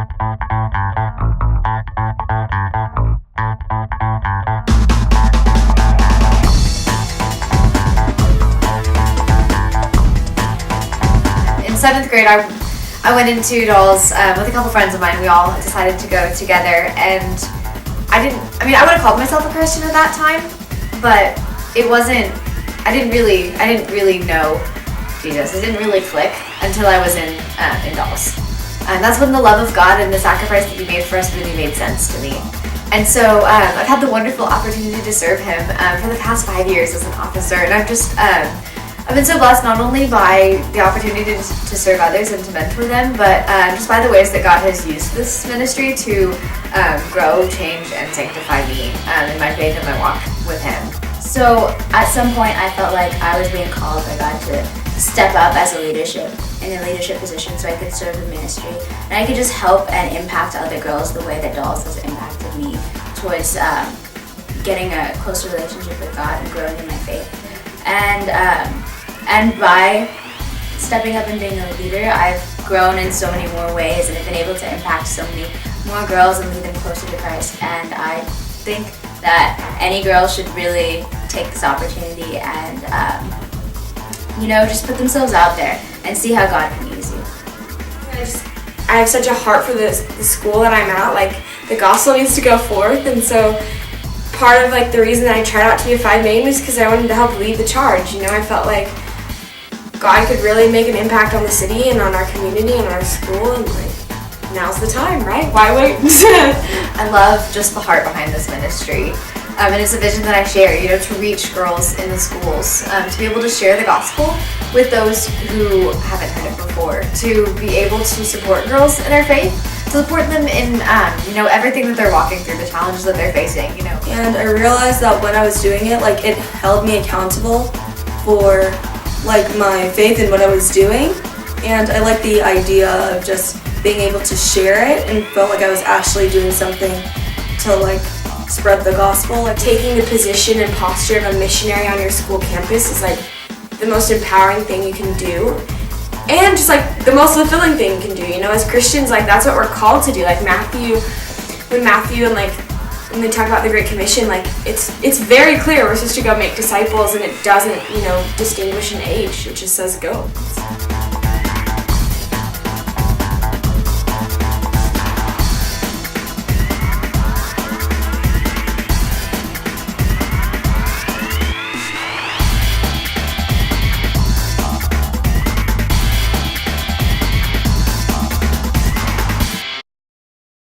In 7th grade, I went into dolls with a couple friends of mine. We all decided to go together, and I would have called myself a Christian at that time, but it wasn't. I didn't really know Jesus. It didn't really click until I was in dolls, and that's when the love of God and the sacrifice that He made for us really made sense to me. And so I've had the wonderful opportunity to serve Him for the past 5 years as an officer, and I've been so blessed not only by the opportunity to serve others and to mentor them, but just by the ways that God has used this ministry to grow, change, and sanctify me in my faith and my walk with Him. So at some point I felt like I was being called by God to step up as in a leadership position so I could serve the ministry. And I could just help and impact other girls the way that dolls has impacted me towards getting a closer relationship with God and growing in my faith. And by stepping up and being a leader, I've grown in so many more ways and have been able to impact so many more girls and lead them closer to Christ. And I think that any girl should really take this opportunity and, just put themselves out there and see how God can use you. I have such a heart for the school that I'm at. Like, the gospel needs to go forth, and so part of the reason that I tried out to be a 5 main was because I wanted to help lead the charge. I felt like God could really make an impact on the city and on our community and our school, and now's the time, right? Why wait? I love just the heart behind this ministry. And it's a vision that I share, to reach girls in the schools, to be able to share the gospel with those who haven't heard it before, to be able to support girls in their faith, to support them in, everything that they're walking through, the challenges that they're facing, And I realized that when I was doing it, it held me accountable for, my faith in what I was doing. And I like the idea of just being able to share it and felt like I was actually doing something to, spread the gospel. Taking the position and posture of a missionary on your school campus is the most empowering thing you can do, and just the most fulfilling thing you can do. As Christians, that's what we're called to do. When Matthew and when they talk about the Great Commission, it's very clear we're supposed to go make disciples, and it doesn't distinguish an age. It just says go.